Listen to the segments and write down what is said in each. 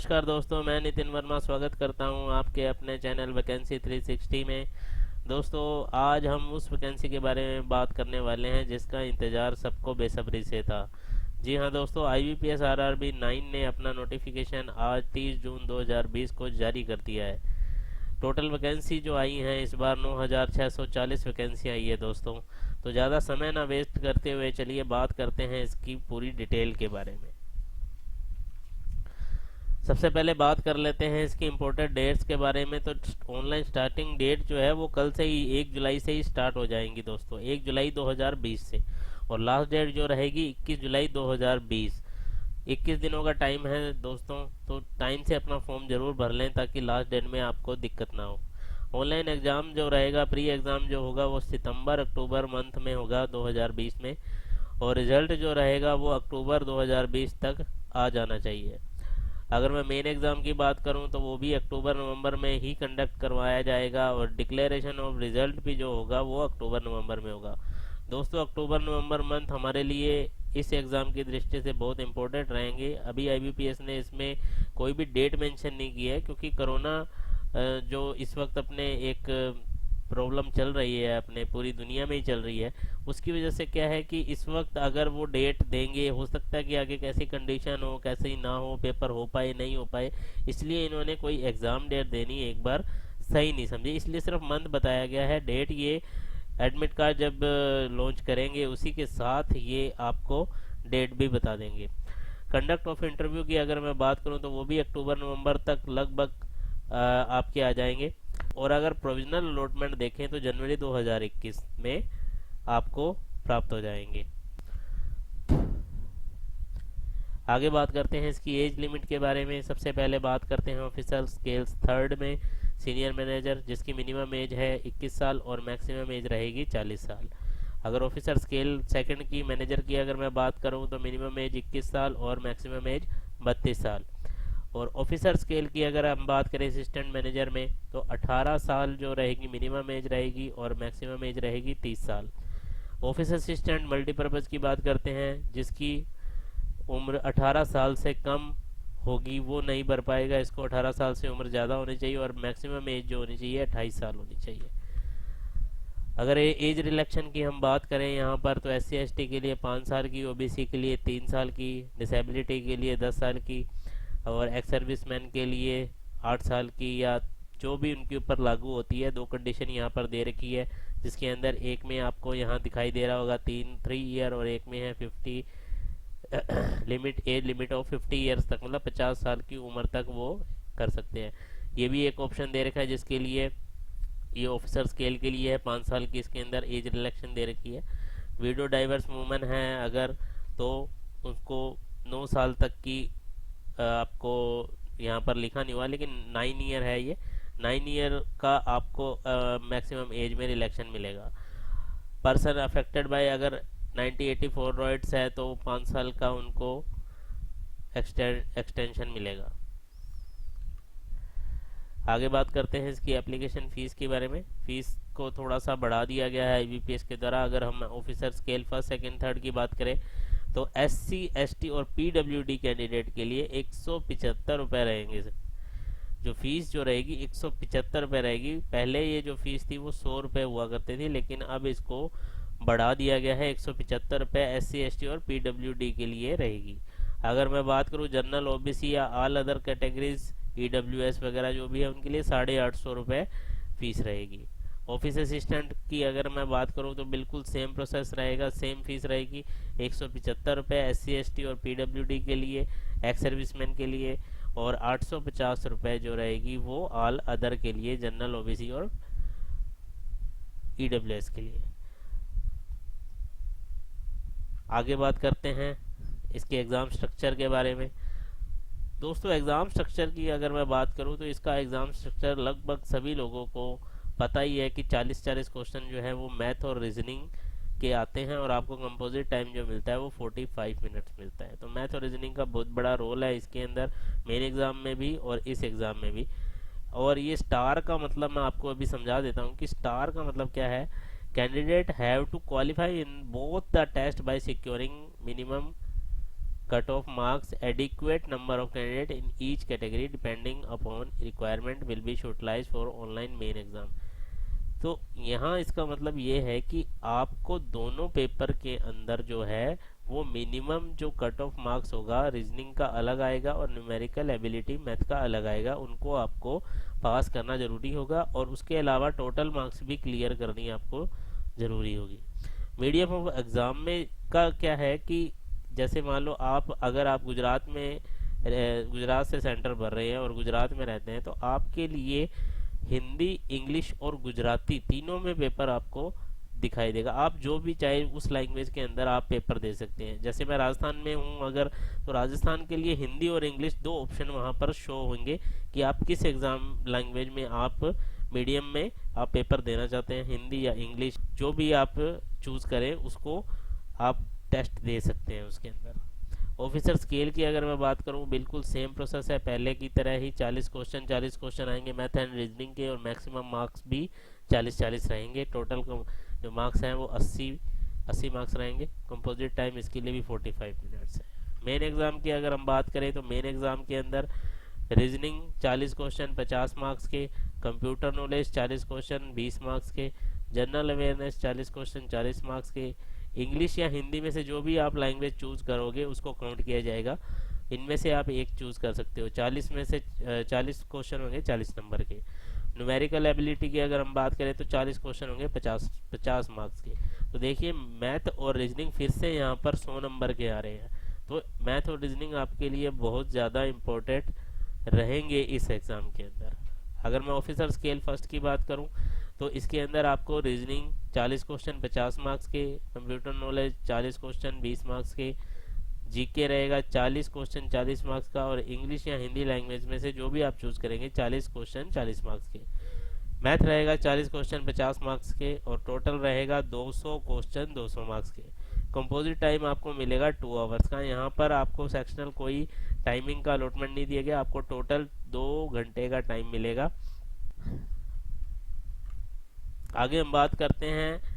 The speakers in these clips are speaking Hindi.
नमस्कार दोस्तों, मैं नितिन वर्मा स्वागत करता हूं आपके अपने चैनल वैकेंसी 360 में। दोस्तों, आज हम उस वैकेंसी के बारे में बात करने वाले हैं जिसका इंतज़ार सबको बेसब्री से था। जी हां दोस्तों, IBPS RRB 9 ने अपना नोटिफिकेशन आज 30 जून 2020 को जारी कर दिया है। टोटल वैकेंसी जो आई हैं इस बार 9640 वैकेंसी आई है दोस्तों। तो ज़्यादा समय ना वेस्ट करते हुए चलिए बात करते हैं इसकी पूरी डिटेल के बारे में। सबसे पहले बात कर लेते हैं इसकी इम्पोर्टेड डेट्स के बारे में। तो ऑनलाइन स्टार्टिंग डेट जो है वो कल से ही 1 जुलाई से ही स्टार्ट हो जाएंगी दोस्तों, 1 जुलाई 2020 से। और लास्ट डेट जो रहेगी 21 जुलाई 2020। 21 दिनों का टाइम है दोस्तों, तो टाइम से अपना फॉर्म ज़रूर भर लें ताकि लास्ट डेट में आपको दिक्कत ना हो। ऑनलाइन एग्ज़ाम जो रहेगा, प्री एग्ज़ाम जो होगा वो सितंबर अक्टूबर मंथ में होगा 2020 में। और रिज़ल्ट जो रहेगा वो अक्टूबर 2020 तक आ जाना चाहिए। अगर मैं मेन एग्ज़ाम की बात करूं तो वो भी अक्टूबर नवंबर में ही कंडक्ट करवाया जाएगा। और डिक्लेरेशन ऑफ रिज़ल्ट भी जो होगा वो अक्टूबर नवंबर में होगा। दोस्तों, अक्टूबर नवंबर मंथ हमारे लिए इस एग्ज़ाम की दृष्टि से बहुत इंपॉर्टेंट रहेंगे। अभी IBPS ने इसमें कोई भी डेट मेंशन नहीं की है क्योंकि कोरोना जो इस वक्त अपने एक प्रॉब्लम चल रही है, अपने पूरी दुनिया में ही चल रही है, उसकी वजह से क्या है कि इस वक्त अगर वो डेट देंगे, हो सकता है कि आगे कैसी कंडीशन हो, कैसे ही ना हो, पेपर हो पाए नहीं हो पाए, इसलिए इन्होंने कोई एग्ज़ाम डेट देनी एक बार सही नहीं समझी, इसलिए सिर्फ मंथ बताया गया है। डेट ये एडमिट कार्ड जब लॉन्च करेंगे उसी के साथ ये आपको डेट भी बता देंगे। कंडक्ट ऑफ इंटरव्यू की अगर मैं बात करूं तो वो भी अक्टूबर नवंबर तक लगभग आपके आ जाएंगे। और अगर प्रोविजनल अलॉटमेंट देखें तो जनवरी 2021 में आपको प्राप्त हो जाएंगे। आगे बात करते हैं इसकी एज लिमिट के बारे में। सबसे पहले बात करते हैं ऑफिसर स्केल्स थर्ड में सीनियर मैनेजर, जिसकी मिनिमम एज है 21 साल और मैक्सिमम एज रहेगी 40 साल। अगर ऑफिसर स्केल सेकंड की मैनेजर की अगर मैं बात करूं तो मिनिमम एज 21 साल और मैक्सिमम एज 32 साल। और ऑफिसर स्केल की अगर हम बात करें असिस्टेंट मैनेजर में तो 18 साल जो रहेगी मिनिमम एज रहेगी और मैक्सिमम एज रहेगी 30 साल। ऑफिस असिस्टेंट मल्टीपर्पज़ की बात करते हैं, जिसकी उम्र 18 साल से कम होगी वो नहीं भर पाएगा, इसको 18 साल से उम्र ज़्यादा होनी चाहिए और मैक्सिमम एज जो होनी चाहिए 28 साल होनी चाहिए। अगर एज रिलेक्शन की हम बात करें यहाँ पर तो SC ST के लिए 5 साल की, OBC के लिए 3 साल की, डिसेबिलिटी के लिए 10 साल की और एक्स सर्विसमैन के लिए 8 साल की, या जो भी उनके ऊपर लागू होती है। दो कंडीशन यहाँ पर दे रखी है, जिसके अंदर एक में आपको यहाँ दिखाई दे रहा होगा 3 ईयर और एक में है 50 एज लिमिट ऑफ 50 ईयर्स तक, मतलब 50 साल की उम्र तक वो कर सकते हैं। ये भी एक ऑप्शन दे रखा है जिसके लिए ये ऑफिसर स्केल के लिए है, 5 साल की इसके अंदर एज रिलेक्शन दे रखी है। विडो डाइवर्स वूमन है अगर, तो उसको 9 साल तक की आपको यहाँ पर लिखा नहीं हुआ लेकिन 9 ईयर है ये, 9 ईयर का आपको मैक्सिमम एज में रिलेक्शन मिलेगा। पर्सन अफेक्टेड बाय अगर 9084 रॉइड्स है तो 5 साल का उनको एक्सटेंशन मिलेगा। आगे बात करते हैं इसकी एप्लीकेशन फ़ीस के बारे में। फ़ीस को थोड़ा सा बढ़ा दिया गया है IBPS के द्वारा। अगर हम officer scale first second third की बात करें तो SC ST और PWD कैंडिडेट के लिए 175 रुपये रहेंगे। जो फीस जो रहेगी 175 रुपये रहेगी। पहले ये जो फीस थी वो 100 रुपये हुआ करती थी, लेकिन अब इसको बढ़ा दिया गया है, 175 रुपये SC ST और PWD के लिए रहेगी। अगर मैं बात करूँ जनरल OBC या ऑल अदर कैटेगरीज EWS वगैरह जो भी है उनके लिए 850 रुपये फीस रहेगी। ऑफिस असिस्टेंट की अगर मैं बात करूं तो बिल्कुल सेम प्रोसेस रहेगा, सेम फीस रहेगी 175 रुपये SC ST और PWD के लिए, एक्स सर्विसमैन के लिए, और 850 रुपये जो रहेगी वो ऑल अदर के लिए, जनरल OBC और EWS के लिए। आगे बात करते हैं इसके एग्ज़ाम स्ट्रक्चर के बारे में। दोस्तों, एग्ज़ाम स्ट्रक्चर की अगर मैं बात करूं तो इसका एग्ज़ाम स्ट्रक्चर लगभग सभी लोगों को पता ही है कि 40-40 क्वेश्चन जो है वो मैथ और रीजनिंग के आते हैं और आपको कंपोजिट टाइम जो मिलता है वो 45 मिनट्स मिलता है। तो मैथ और रीजनिंग का बहुत बड़ा रोल है इसके अंदर, मेन एग्ज़ाम में भी और इस एग्ज़ाम में भी। और ये स्टार का मतलब मैं आपको अभी समझा देता हूँ कि स्टार का मतलब क्या है। Candidate have to qualify in both the test by securing minimum cut off marks adequate number of candidate in each category depending upon requirement will be utilise for online main exam. तो यहाँ इसका मतलब ये है कि आपको दोनों पेपर के अंदर जो है वो मिनिमम जो कट ऑफ मार्क्स होगा, रीजनिंग का अलग आएगा और न्यूमेरिकल एबिलिटी मैथ का अलग आएगा, उनको आपको पास करना जरूरी होगा और उसके अलावा टोटल मार्क्स भी क्लियर करनी आपको ज़रूरी होगी। मीडियम ऑफ एग्ज़ाम में का क्या है कि जैसे मान लो अगर आप गुजरात से सेंटर भर रहे हैं और गुजरात में रहते हैं, तो आपके लिए हिंदी, इंग्लिश और गुजराती तीनों में पेपर आपको दिखाई देगा। आप जो भी चाहे उस लैंग्वेज के अंदर आप पेपर दे सकते हैं। जैसे मैं राजस्थान में हूँ अगर, तो राजस्थान के लिए हिंदी और इंग्लिश दो ऑप्शन वहाँ पर शो होंगे कि आप किस एग्ज़ाम लैंग्वेज में आप मीडियम में आप पेपर देना चाहते हैं, हिंदी या इंग्लिश, जो भी आप चूज़ करें उसको आप टेस्ट दे सकते हैं उसके अंदर। ऑफिसर स्केल की अगर मैं बात करूं, बिल्कुल सेम प्रोसेस है, पहले की तरह ही 40 क्वेश्चन आएंगे मैथ एंड रीजनिंग के और मैक्सिमम मार्क्स भी 40 रहेंगे। टोटल जो मार्क्स हैं वो 80 मार्क्स रहेंगे। कंपोजिट टाइम इसके लिए भी 45 मिनट्स है। मेन एग्ज़ाम की अगर हम बात करें तो मेन एग्ज़ाम के अंदर रीजनिंग 40 क्वेश्चन 50 मार्क्स के, कंप्यूटर नॉलेज 40 क्वेश्चन 20 मार्क्स के, जनरल अवेयरनेस 40 क्वेश्चन 40 मार्क्स के, इंग्लिश या हिंदी में से जो भी आप लैंग्वेज चूज़ करोगे उसको काउंट किया जाएगा। इनमें से आप एक चूज़ कर सकते हो। 40 में से 40 क्वेश्चन होंगे 40 नंबर के। न्यूमेरिकल एबिलिटी की अगर हम बात करें तो 40 क्वेश्चन होंगे 50 मार्क्स के। तो देखिए मैथ और रीजनिंग फिर से यहाँ पर 100 नंबर के आ रहे हैं। तो मैथ और रीजनिंग आपके लिए बहुत ज़्यादा इम्पोर्टेंट रहेंगे इस एग्ज़ाम के अंदर। अगर मैं ऑफिसर स्केल फर्स्ट की बात करूं तो इसके अंदर आपको रीजनिंग 40 क्वेश्चन 50 मार्क्स के, कंप्यूटर नॉलेज 40 क्वेश्चन 20 मार्क्स के, जीके रहेगा 40 क्वेश्चन 40 मार्क्स का और इंग्लिश या हिंदी लैंग्वेज में से जो भी आप चूज़ करेंगे 40 क्वेश्चन 40 मार्क्स के। मैथ रहेगा 40 क्वेश्चन 50 मार्क्स के और टोटल रहेगा 200 क्वेश्चन 200 मार्क्स के। कंपोजिट टाइम आपको मिलेगा 2 आवर्स का। यहाँ पर आपको सेक्शनल कोई टाइमिंग का अलॉटमेंट नहीं दिया गया, आपको टोटल 2 घंटे का टाइम मिलेगा। आगे हम बात करते हैं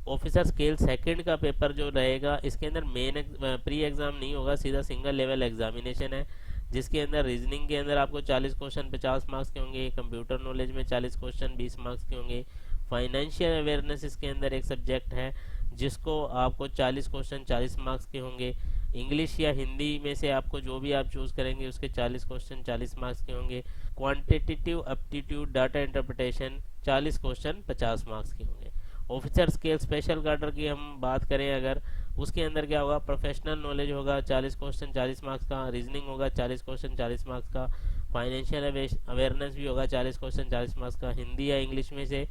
ऑफिसर स्केल सेकंड का पेपर जो रहेगा। इसके अंदर प्री एग्ज़ाम नहीं होगा, सीधा सिंगल लेवल एग्जामिनेशन है, जिसके अंदर रीजनिंग के अंदर आपको 40 क्वेश्चन 50 मार्क्स के होंगे, कंप्यूटर नॉलेज में 40 क्वेश्चन 20 मार्क्स के होंगे, फाइनेंशियल अवेयरनेस इसके अंदर एक सब्जेक्ट है जिसको आपको 40 क्वेश्चन 40 मार्क्स के होंगे। इंग्लिश या हिंदी में से आपको जो भी आप चूज़ करेंगे उसके 40 क्वेश्चन 40 मार्क्स के होंगे। Quantitative aptitude data interpretation 40 question 50 marks के होंगे। ऑफिसर स्केल स्पेशल कैडर की हम बात करें अगर, उसके अंदर क्या होगा, प्रोफेशनल नॉलेज होगा 40 क्वेश्चन 40 मार्क्स का, रीजनिंग होगा 40 क्वेश्चन 40 मार्क्स का, फाइनेंशियल अवेयरनेस भी होगा 40 क्वेश्चन 40 मार्क्स का, हिंदी या इंग्लिश में से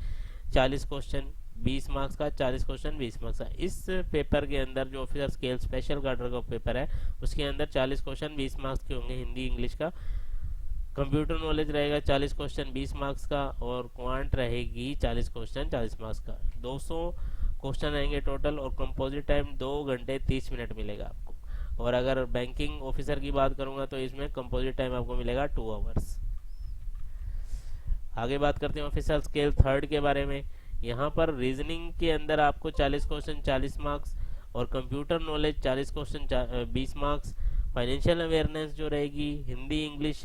40 क्वेश्चन 20 मार्क्स का, 40 क्वेश्चन 20 मार्क्स का। इस पेपर के अंदर जो ऑफिसर स्केल स्पेशल कैडर का पेपर है उसके अंदर 40 क्वेश्चन 20 मार्क्स के होंगे हिंदी इंग्लिश का, कंप्यूटर नॉलेज रहेगा 40 क्वेश्चन 20 मार्क्स का और क्वांट रहेगी 40 क्वेश्चन 40 मार्क्स का। 200 क्वेश्चन आएंगे टोटल और कंपोजिट टाइम 2 घंटे 30 मिनट मिलेगा आपको। और अगर बैंकिंग ऑफिसर की बात करूंगा तो इसमें कंपोजिट टाइम आपको मिलेगा 2 आवर्स। आगे बात करते हैं ऑफिसर स्केल थर्ड के बारे में। यहाँ पर रीजनिंग के अंदर आपको 40 क्वेश्चन 40 मार्क्स और computer knowledge 40 question 20 marks, financial awareness जो रहेगी हिंदी इंग्लिश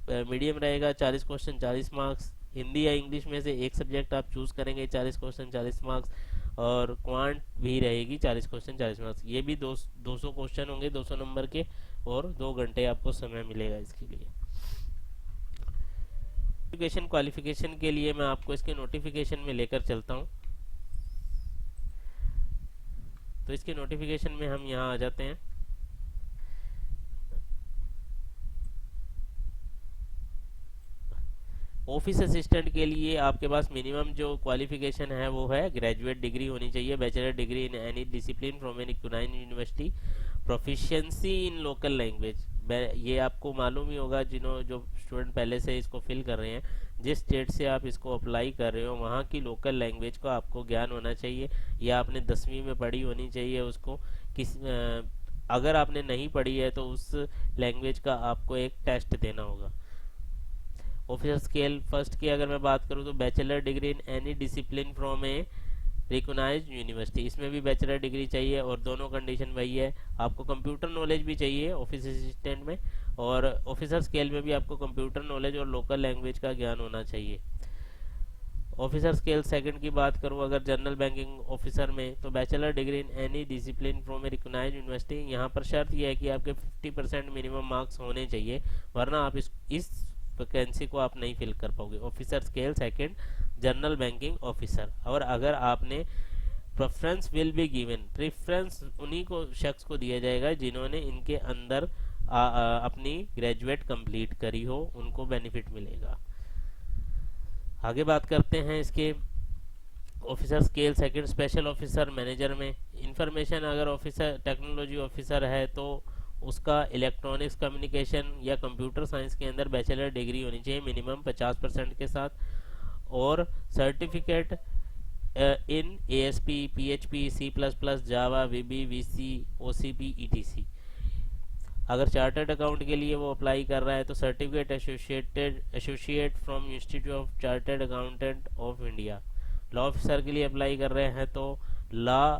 मीडियम रहेगा 40 क्वेश्चन 40 मार्क्स, हिंदी या इंग्लिश में से एक सब्जेक्ट आप चूज़ करेंगे 40 क्वेश्चन 40 मार्क्स और क्वांट भी रहेगी 40 क्वेश्चन 40 मार्क्स। ये भी 200 क्वेश्चन होंगे 200 नंबर के और 2 घंटे आपको समय मिलेगा इसके लिए। एजुकेशन क्वालिफिकेशन के लिए मैं आपको इसके नोटिफिकेशन में लेकर चलता हूँ। तो इसके नोटिफिकेशन में हम यहाँ आ जाते हैं। ऑफिस असिस्टेंट के लिए आपके पास मिनिमम जो क्वालिफिकेशन है वो है ग्रेजुएट डिग्री होनी चाहिए, bachelor degree in any discipline from any यूनाइन university, proficiency in local language. ये आपको मालूम ही होगा जो स्टूडेंट पहले से इसको फिल कर रहे हैं, जिस स्टेट से आप इसको अप्लाई कर रहे हो वहाँ की लोकल लैंग्वेज का आपको ज्ञान होना चाहिए या आपने 10वीं में पढ़ी होनी चाहिए उसको। अगर आपने नहीं पढ़ी है तो उस लैंग्वेज का आपको एक टेस्ट देना होगा। ऑफिसर स्केल फर्स्ट की अगर मैं बात करूं तो bachelor degree in any discipline from a recognised university, इसमें भी बैचलर डिग्री चाहिए और दोनों कंडीशन वही है। आपको कंप्यूटर नॉलेज भी चाहिए ऑफिस असिस्टेंट में, और ऑफिसर स्केल में भी आपको कंप्यूटर नॉलेज और लोकल लैंग्वेज का ज्ञान होना चाहिए। ऑफिसर स्केल सेकंड की बात करूं अगर जनरल बैंकिंग ऑफिसर में, तो bachelor degree in any discipline from a recognised university. यहाँ पर शर्त यह है कि आपके 50% मिनिमम मार्क्स होने चाहिए, वरना आप इस वैकेंसी को आप नहीं फिल कर पाओगे। Officer scale second general banking officer. और अगर आपने preference will be given, preference उन्हीं को शख्स को दिया जाएगा जिन्होंने इनके अंदर अपनी ग्रेजुएट कंप्लीट करी हो, उनको बेनिफिट मिलेगा। आगे बात करते हैं इसके officer scale second special officer manager में। इंफॉर्मेशन अगर ऑफिसर टेक्नोलॉजी ऑफिसर है तो उसका इलेक्ट्रॉनिक्स कम्युनिकेशन या कंप्यूटर साइंस के अंदर बैचलर डिग्री होनी चाहिए मिनिमम 50% के साथ, और certificate in ASP, PHP, C++, Java, VB, VC, OCP, ETC। अगर चार्टर्ड अकाउंट के लिए वो अप्लाई कर रहा है तो certificate associate from institute of chartered accountant of India. Law officer के लिए अप्लाई कर रहे हैं तो लॉ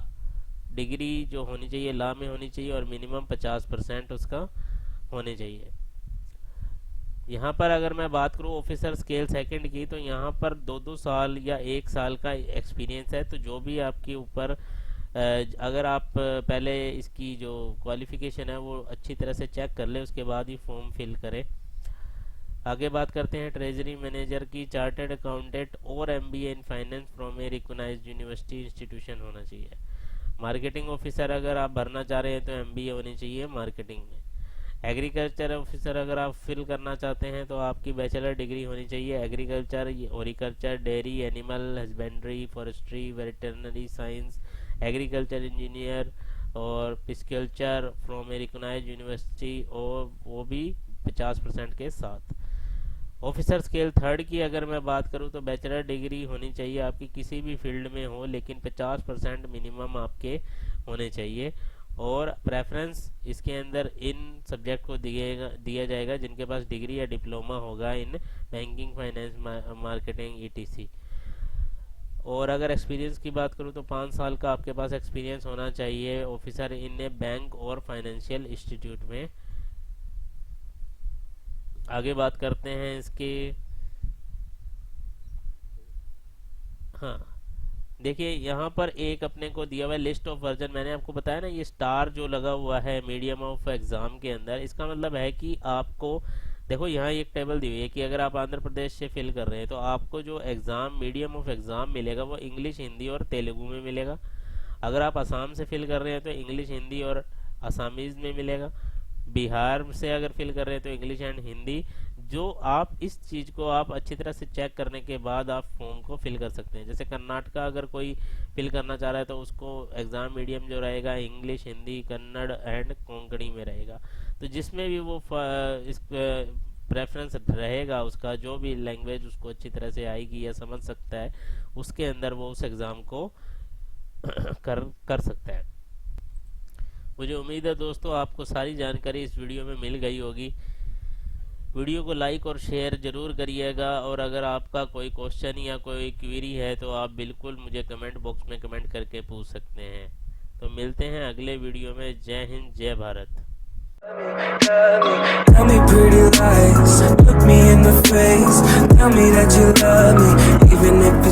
डिग्री जो होनी चाहिए लॉ में होनी चाहिए और मिनिमम 50% उसका होने चाहिए। यहाँ पर अगर मैं बात करूँ ऑफिसर स्केल सेकंड की, तो यहाँ पर 2-2 साल या 1 साल का एक्सपीरियंस है। तो जो भी आपके ऊपर अगर आप पहले इसकी जो क्वालिफिकेशन है वो अच्छी तरह से चेक कर ले, उसके बाद ही फॉर्म फिल करें। आगे बात करते हैं ट्रेजरी मैनेजर की। चार्टर्ड अकाउंटेंट और MBA in finance from a recognised university institution होना चाहिए। मार्केटिंग ऑफिसर अगर आप भरना चाह रहे हैं तो MBA होनी चाहिए मार्केटिंग में। एग्रीकल्चर ऑफिसर अगर आप फिल करना चाहते हैं तो आपकी बैचलर डिग्री होनी चाहिए agriculture, horticulture, dairy, animal husbandry, forestry, veterinary science, agriculture engineer और पिस्कल्चर फ्रॉम ए रिकॉग्नाइज्ड यूनिवर्सिटी, और वो भी 50% के साथ। ऑफिसर स्केल थर्ड की अगर मैं बात करूं तो बैचलर डिग्री होनी चाहिए आपकी किसी भी फील्ड में हो, लेकिन 50% मिनिमम आपके होने चाहिए, और प्रेफरेंस इसके अंदर इन सब्जेक्ट को दिया जाएगा जिनके पास डिग्री या डिप्लोमा होगा in banking, finance, marketing, ETC। और अगर एक्सपीरियंस की बात करूं तो 5 साल का आपके पास एक्सपीरियंस होना चाहिए ऑफिसर इन ए बैंक और फाइनेंशियल इंस्टीट्यूट में। आगे बात करते हैं इसके, हाँ देखिए यहाँ पर एक अपने को दिया हुआ है लिस्ट ऑफ वर्जन। मैंने आपको बताया ना ये स्टार जो लगा हुआ है मीडियम ऑफ एग्जाम के अंदर, इसका मतलब है कि आपको देखो यहाँ एक टेबल दी हुई है कि अगर आप आंध्र प्रदेश से फिल कर रहे हैं तो आपको जो एग्ज़ाम मीडियम ऑफ एग्ज़ाम मिलेगा वो इंग्लिश, हिंदी और तेलुगु में मिलेगा। अगर आप असम से फिल कर रहे हैं तो इंग्लिश, हिंदी और असामीज़ में मिलेगा। बिहार से अगर फिल कर रहे हैं तो इंग्लिश एंड हिंदी। जो आप इस चीज़ को आप अच्छी तरह से चेक करने के बाद आप फॉर्म को फिल कर सकते हैं। जैसे कर्नाटका अगर कोई फिल करना चाह रहा है तो उसको एग्ज़ाम मीडियम जो रहेगा इंग्लिश, हिंदी, कन्नड़ एंड कोंकणी में रहेगा। तो जिसमें भी वो इस प्रेफरेंस रहेगा उसका, जो भी लैंग्वेज उसको अच्छी तरह से आएगी या समझ सकता है, उसके अंदर वो उस एग्ज़ाम को कर सकता है। मुझे उम्मीद है दोस्तों आपको सारी जानकारी इस वीडियो में मिल गई होगी। वीडियो को लाइक और शेयर ज़रूर करिएगा, और अगर आपका कोई क्वेश्चन या कोई क्वेरी है तो आप बिल्कुल मुझे कमेंट बॉक्स में कमेंट करके पूछ सकते हैं। तो मिलते हैं अगले वीडियो में। जय हिंद, जय Bharat. Tell me pretty lies, look me in the face, tell me that you love me, even if